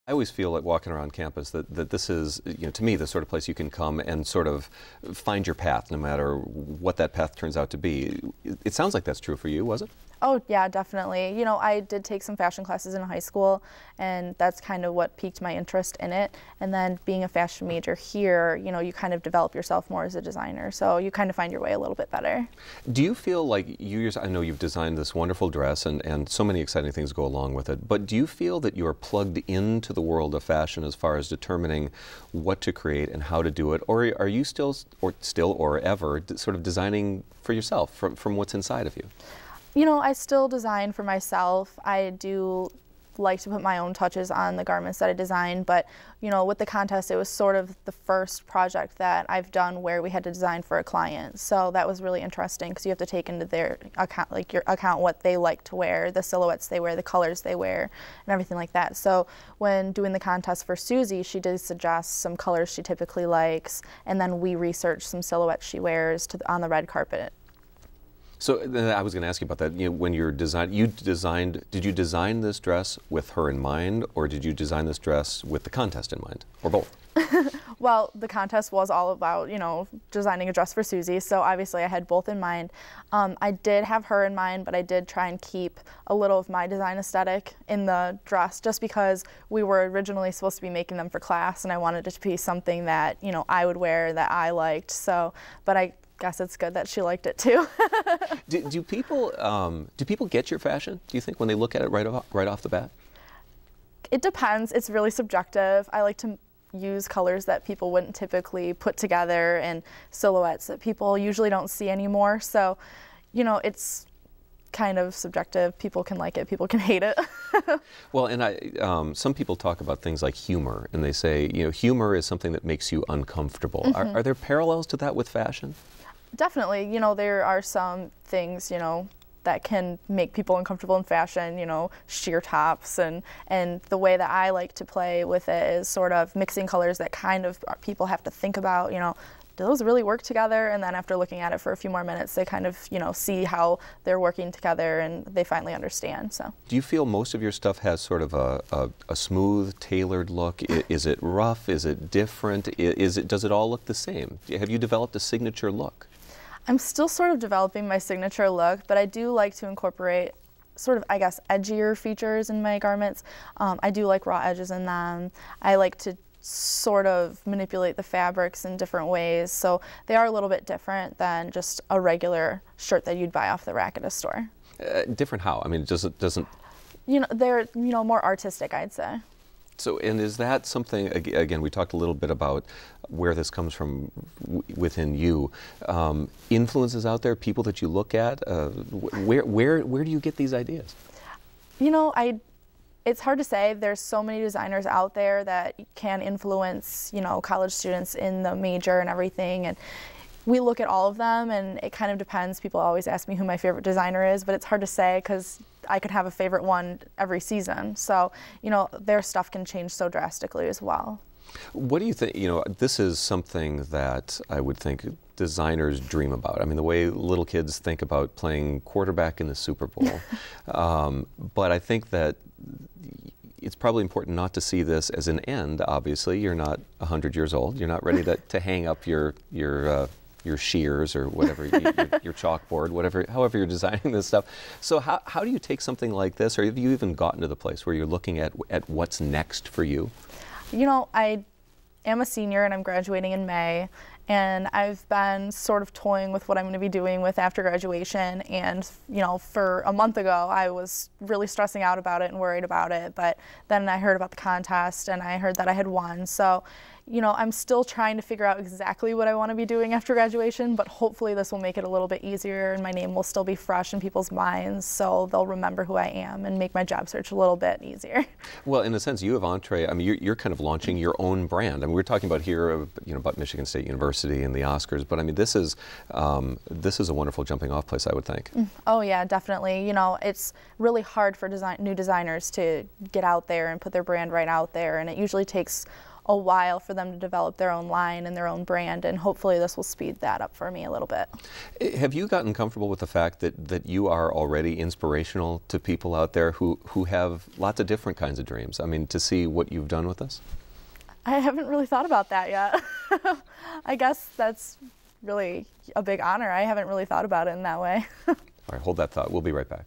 I always feel like walking around campus that this is, to me, the sort of place you can come and sort of find your path, no matter what that path turns out to be. It sounds like that's true for you, was it? Oh yeah, definitely. I did take some fashion classes in high school, and that's kind of what piqued my interest in it. And then being a fashion major here, you kind of develop yourself more as a designer, so you kind of find your way a little bit better. Do you feel like I know you've designed this wonderful dress and so many exciting things go along with it, but do you feel that you're plugged into the world of fashion as far as determining what to create and how to do it, or are you still or ever sort of designing for yourself from what's inside of you? I still design for myself. I do like to put my own touches on the garments that I design, but with the contest, it was sort of the first project that I've done where we had to design for a client. So that was really interesting because you have to take into their account, what they like to wear, the silhouettes they wear, the colors they wear, and everything like that. So when doing the contest for Susie, she did suggest some colors she typically likes, and then we researched some silhouettes she wears on the red carpet. So I was going to ask you about that. When did you design this dress with her in mind, or did you design this dress with the contest in mind, or both? Well, the contest was all about, designing a dress for Susie, so obviously I had both in mind. I did have her in mind, but I did try and keep a little of my design aesthetic in the dress, just because we were originally supposed to be making them for class, and I wanted it to be something that, I would wear, that I liked. So, but I guess it's good that she liked it too. do people get your fashion, do you think, when they look at it right off the bat? It depends. It's really subjective. I like to use colors that people wouldn't typically put together and silhouettes that people usually don't see anymore. So, it's kind of subjective. People can like it, people can hate it. Well, and some people talk about things like humor, and they say, humor is something that makes you uncomfortable. Mm-hmm. Are there parallels to that with fashion? Definitely. There are some things, that can make people uncomfortable in fashion, sheer tops, and the way that I like to play with it is sort of mixing colors that kind of people have to think about, do those really work together? And then after looking at it for a few more minutes, they kind of, see how they're working together, and they finally understand. So, do you feel most of your stuff has sort of a smooth, tailored look? Is it rough? Is it different? Does it all look the same? Have you developed a signature look? I'm still sort of developing my signature look, but I do like to incorporate sort of, I guess, edgier features in my garments. I do like raw edges in them. I like to sort of manipulate the fabrics in different ways, so they are a little bit different than just a regular shirt that you'd buy off the rack at a store. Different how? I mean, it doesn't... They're, more artistic, I'd say. So, and is that something, again, we talked a little bit about where this comes from within you. Influences out there, people that you look at, where do you get these ideas? It's hard to say. There's so many designers out there that can influence, college students in the major and everything. And we look at all of them, and it kind of depends. People always ask me who my favorite designer is, but it's hard to say because I could have a favorite one every season. So, their stuff can change so drastically as well. What do you think? This is something that I would think designers dream about. I mean, the way little kids think about playing quarterback in the Super Bowl. But I think that it's probably important not to see this as an end. Obviously, you're not 100 years old. You're not ready to hang up your shears or whatever, your chalkboard, however you're designing this stuff. So how do you take something like this, or have you even gotten to the place where you're looking at what's next for you? I am a senior and I'm graduating in May, and I've been sort of toying with what I'm going to be doing with after graduation. And, for a month ago, I was really stressing out about it and worried about it. But then I heard about the contest, and I heard that I had won. So, I'm still trying to figure out exactly what I want to be doing after graduation, but hopefully this will make it a little bit easier, and my name will still be fresh in people's minds, so they'll remember who I am and make my job search a little bit easier. Well, in a sense, you have entree. I mean, you're kind of launching your own brand. I mean, we're talking about here, about Michigan State University and the Oscars, but I mean, this is a wonderful jumping-off place, I would think. Oh yeah, definitely. It's really hard for new designers to get out there and put their brand right out there, and it usually takes a while for them to develop their own line and their own brand, and hopefully this will speed that up for me a little bit. Have you gotten comfortable with the fact that you are already inspirational to people out there who have lots of different kinds of dreams? I mean, to see what you've done with this? I haven't really thought about that yet. I guess that's really a big honor. I haven't really thought about it in that way. All right, hold that thought. We'll be right back.